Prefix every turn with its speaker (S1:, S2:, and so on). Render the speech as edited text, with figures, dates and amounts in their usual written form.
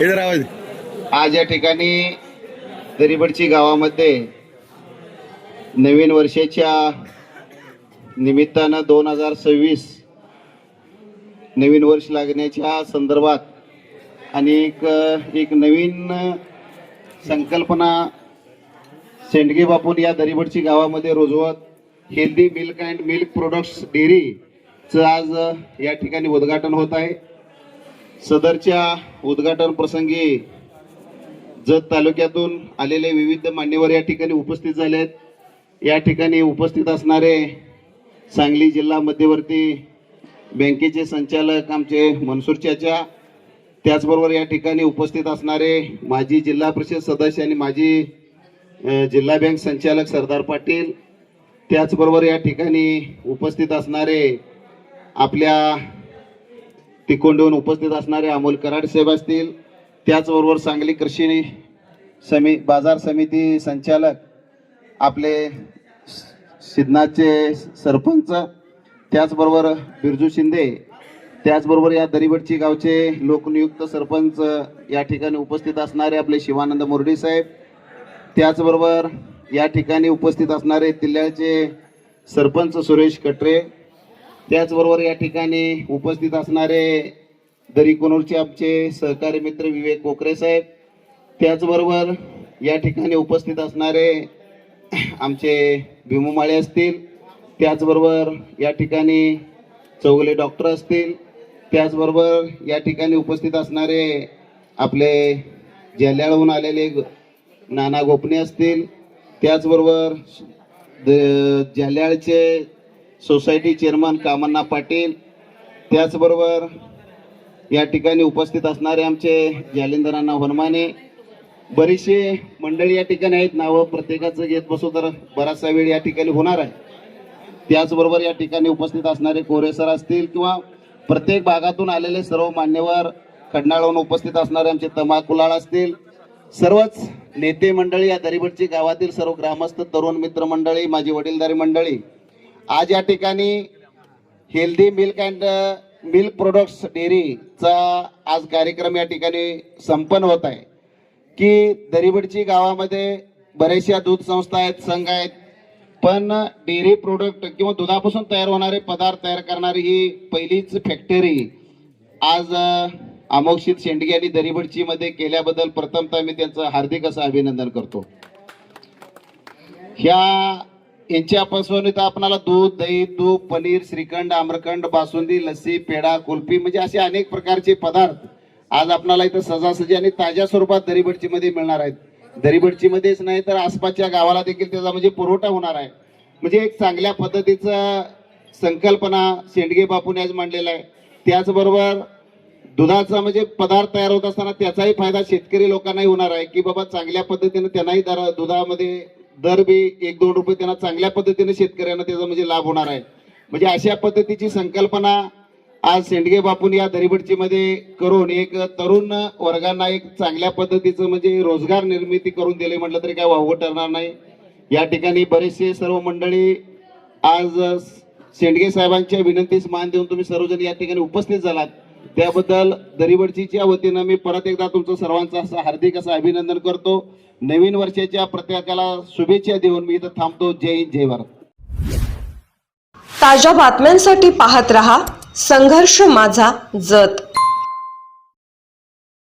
S1: इधर आवाज.
S2: आज या ठिकाणी दरिबडची गावामध्ये नवीन वर्षाच्या निमित्तानं 2026 नवीन वर्ष लागण्याच्या संदर्भात आणि एक नवीन संकल्पना शेंडगे बापून या दरिबडची गावामध्ये रुजवत healthy milk and milk products डेअरीचं आज या ठिकाणी उद्घाटन होत आहे. सदरच्या उद्घाटन प्रसंगी जत तालुक्यातून आलेले विविध मान्यवर या ठिकाणी उपस्थित झाले आहेत. या ठिकाणी उपस्थित असणारे सांगली जिल्हा मध्यवर्ती बँकेचे संचालक आमचे मनसूर चाचा, त्याचबरोबर या ठिकाणी उपस्थित असणारे माजी जिल्हा परिषद सदस्य आणि माजी जिल्हा बँक संचालक सरदार पाटील, त्याचबरोबर या ठिकाणी उपस्थित असणारे आपल्या तिकोंडून उपस्थित असणारे अमोल कराड साहेब असतील, त्याचबरोबर सांगली कृषी बाजार समिती संचालक आपले सिद्धनाथचे सरपंच, त्याचबरोबर बिरजू शिंदे, त्याचबरोबर या दरिबडची गावचे लोकनियुक्त सरपंच या ठिकाणी उपस्थित असणारे आपले शिवानंद मोर्डी साहेब, त्याचबरोबर या ठिकाणी उपस्थित असणारे तिल्याळचे सरपंच सुरेश कटरे, त्याचबरोबर या ठिकाणी उपस्थित असणारे दरीकोनूरचे आमचे सहकारी मित्र विवेक कोकरे साहेब, त्याचबरोबर या ठिकाणी उपस्थित असणारे आमचे भीमुमाळे असतील, त्याचबरोबर या ठिकाणी चौगले डॉक्टर असतील, त्याचबरोबर या ठिकाणी उपस्थित असणारे आपले जाल्याळहून आलेले नाना गोपने असतील, त्याचबरोबर जाल्याळचे सोसायटी चेअरमन कामण्णा पाटील, त्याचबरोबर या ठिकाणी उपस्थित असणारे आमचे जालिंदरांना हनुमाने, बरीचशी मंडळी या ठिकाणी आहेत. नावं प्रत्येकाचं घेत बसू तर बराचसा वेळ या ठिकाणी होणार आहे. त्याचबरोबर या ठिकाणी उपस्थित असणारे कोरे सर असतील किंवा प्रत्येक भागातून आलेले सर्व मान्यवर, खडनाळहून उपस्थित असणारे आमचे तंबाखुलाळ असतील, सर्वच नेते मंडळी, या दरिबडची गावातील सर्व ग्रामस्थ, तरुण मित्र मंडळी, माझी वडीलधारी मंडळी, आज या ठिकाणी healthy milk and milk products डेअरीचा आज कार्यक्रम या ठिकाणी संपन्न होत आहे. की दरिबडची गावामध्ये बऱ्याचशा दूध संस्था आहेत, संघ आहेत, पण डेअरी प्रोडक्ट किंवा दुधापासून तयार होणारे पदार्थ तयार करणारी ही पहिलीच फॅक्टरी आज अमोक्षित शेंडगे आणि दरिबडची मध्ये केल्याबद्दल प्रथमतः मी त्यांचं हार्दिक असं अभिनंदन करतो. यांच्यापासून इथं आपणाला दूध, दही, तूप, पनीर, श्रीखंड, आम्रखंड, बासुंदी, लस्सी, पेढा, कुल्फी म्हणजे असे अनेक प्रकारचे पदार्थ आज आपल्याला इथं सहजासहजी आणि ताज्या स्वरूपात दरिबडची मध्ये मिळणार आहेत. दरिबडची मध्येच नाही तर आसपासच्या गावाला देखील त्याचा म्हणजे पुरवठा होणार आहे. म्हणजे एक चांगल्या पद्धतीचा संकल्पना शेंडगे बापूने आज मांडलेला आहे. त्याचबरोबर दुधाचा म्हणजे पदार्थ तयार होत असताना त्याचाही फायदा शेतकरी लोकांनाही होणार आहे की बाबा चांगल्या पद्धतीने त्यांनाही दुधामध्ये दर बी 1-2 रुपये त्यांना चांगल्या पद्धतीने शेतकऱ्यांना त्याचा म्हणजे लाभ होणार आहे. म्हणजे अशा पद्धतीची संकल्पना आज शेंडगे बापून या दरिबडची मध्ये करून एक तरुण वर्गांना एक चांगल्या पद्धतीचं म्हणजे रोजगार निर्मिती करून दिले म्हटलं तरी काय वावगं ठरणार नाही. या ठिकाणी बरेचसे सर्व मंडळी आज शेंडगे साहेबांच्या विनंतीस मान देऊन तुम्ही सर्वजण या ठिकाणी उपस्थित झालात, त्याबद्दल दरिबडचीच्या वतीनं मी परत एकदा तुमचं सर्वांचं असं हार्दिक असं अभिनंदन करतो. नवीन वर्षाच्या प्रत्येकाला शुभेच्छा देऊन मी इथं थांबतो. जय हिंद, जय भारत.
S3: ताज्या बातम्यांसाठी पाहत रहा संघर्ष माझा जत.